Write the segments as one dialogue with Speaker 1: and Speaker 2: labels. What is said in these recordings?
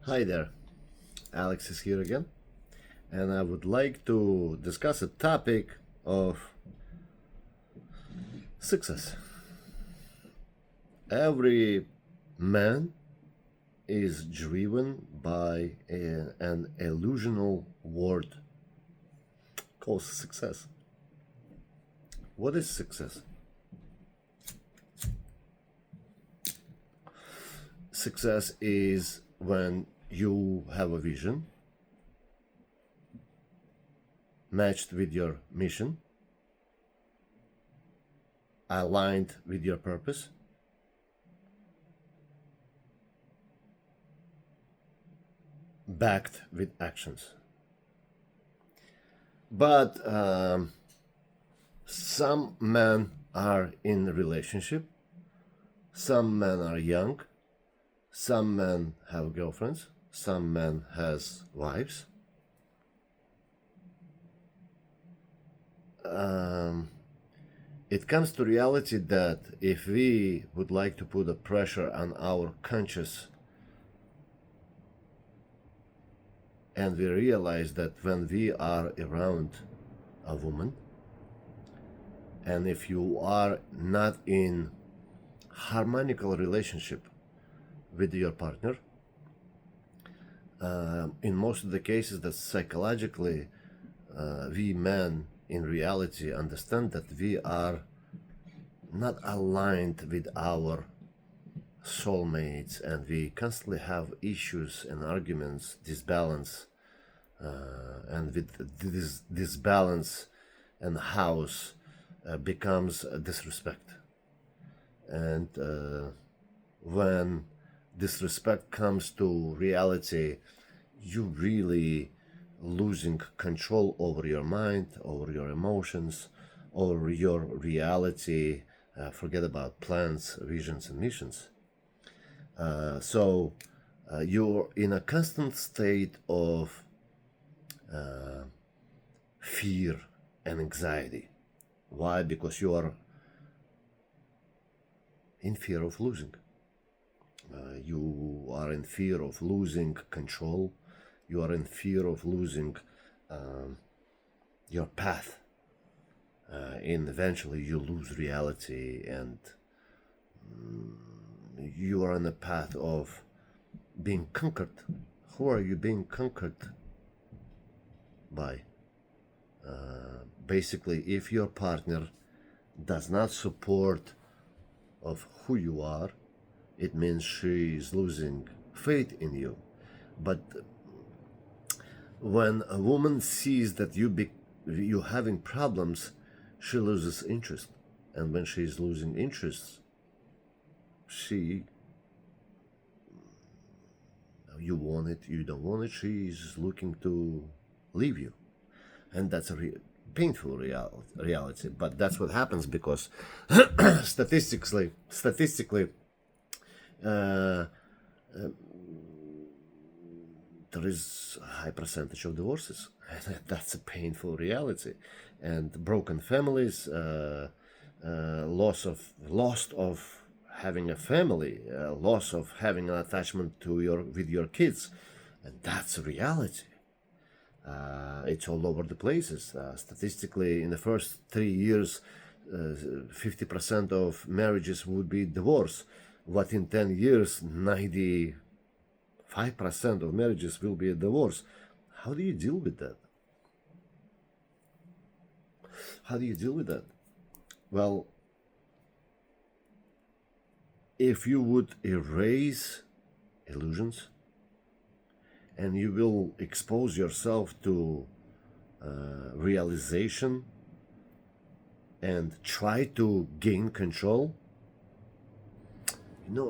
Speaker 1: Hi there, Alex is here again, and I would like to discuss a topic of success. Every man is driven by an illusional word called success. What is success? Success is when you have a vision matched with your mission, aligned with your purpose, backed with actions. But some men are in a relationship, some men are young, some men have girlfriends, some men has wives. It comes to reality that if we would like to put a pressure on our conscious, and we realize that when we are around a woman, and if you are not in harmonical relationship with your partner, in most of the cases that psychologically we men in reality understand that we are not aligned with our soulmates, and we constantly have issues and arguments, disbalance, and with this disbalance and house becomes a disrespect. And when disrespect comes to reality, you really losing control over your mind, over your emotions, over your reality. Forget about plans, visions, and missions. So you're in a constant state of fear and anxiety. Why? Because you are in fear of losing. You are in fear of losing control. You are in fear of losing your path. And eventually you lose reality, and you are on the path of being conquered. Who are you being conquered by? Basically, if your partner does not support of who you are, it means she is losing faith in you. But when a woman sees that you're having problems, she loses interest. And when she is losing interest, you want it, you don't want it, she's looking to leave you. And that's a painful reality. But that's what happens because statistically, there is a high percentage of divorces. That's a painful reality, and broken families, loss of having a family, loss of having an attachment with your kids, and that's a reality. It's all over the places. Statistically, in the first 3 years, 50% of marriages would be divorce. What in 10 years, 95% of marriages will be a divorce. How do you deal with that? How do you deal with that? Well, if you would erase illusions, and you will expose yourself to realization and try to gain control.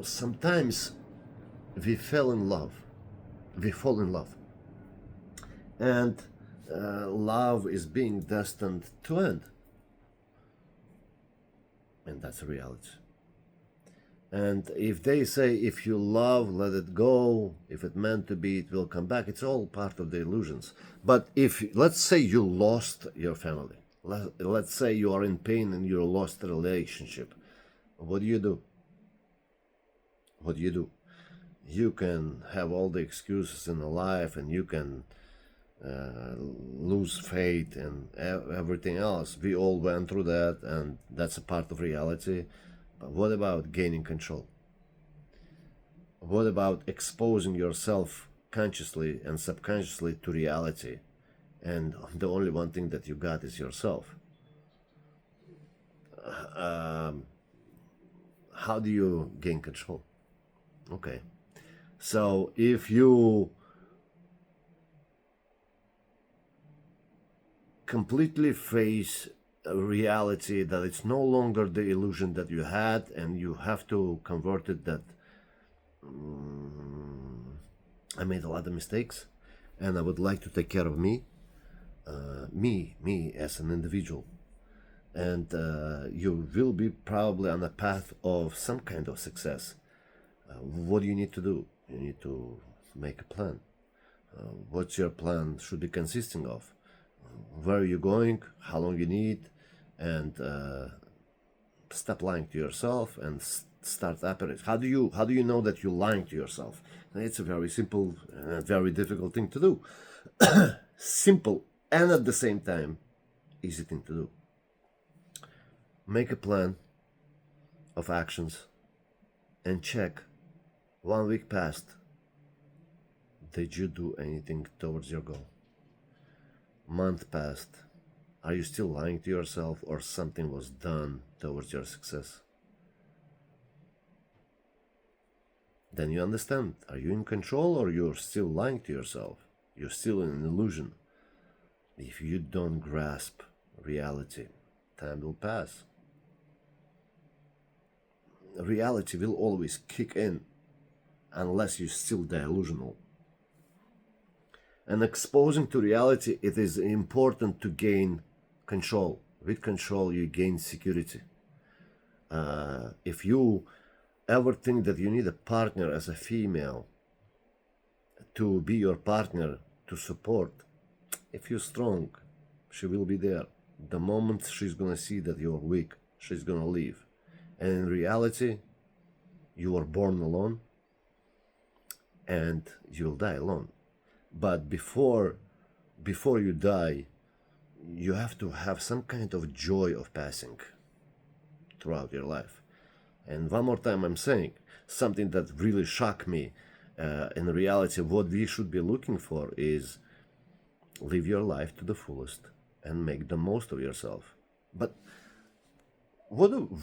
Speaker 1: Sometimes we fall in love, and love is being destined to end, and that's a reality. And if they say, if you love, let it go, if it's meant to be, it will come back, it's all part of the illusions. But if, let's say you lost your family, let's say you are in pain and you lost a relationship, what do you do? you can have all the excuses in the life, and you can lose faith and everything else. We all went through that, and that's a part of reality. But what about gaining control? What about exposing yourself consciously and subconsciously to reality, and the only one thing that you got is yourself? How do you gain control? Okay, so if you completely face a reality that it's no longer the illusion that you had, and you have to convert it that I made a lot of mistakes, and I would like to take care of me, me as an individual, and you will be probably on a path of some kind of success. What do you need to do? You need to make a plan. What's your plan should be consisting of? Where are you going? How long you need? And stop lying to yourself and start operating. How do you know that you're lying to yourself? It's a very simple and very difficult thing to do. Simple and at the same time easy thing to do. Make a plan of actions and check 1 week passed. Did you do anything towards your goal? Month passed. Are you still lying to yourself, or something was done towards your success? Then you understand. Are you in control, or you're still lying to yourself? You're still in an illusion. If you don't grasp reality, time will pass. Reality will always kick in unless you're still delusional. And exposing to reality, it is important to gain control. With control, you gain security. If you ever think that you need a partner as a female to be your partner, to support, if you're strong, she will be there. The moment she's gonna see that you're weak, she's gonna leave. And in reality, you were born alone, and you'll die alone. But before you die, you have to have some kind of joy of passing throughout your life. And one more time, I'm saying something that really shocked me. In reality, what we should be looking for is live your life to the fullest and make the most of yourself. But what do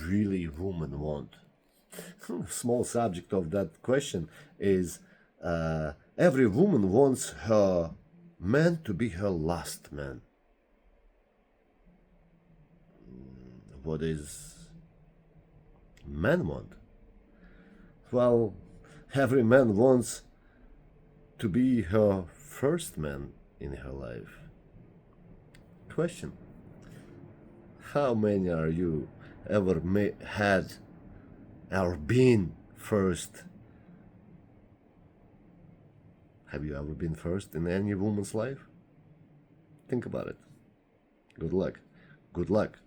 Speaker 1: really women want? Small subject of that question is every woman wants her man to be her last man. What is men want? Well, every man wants to be her first man in her life. Question: how many are you ever had or been first? Have you ever been first in any woman's life? Think about it. Good luck. Good luck.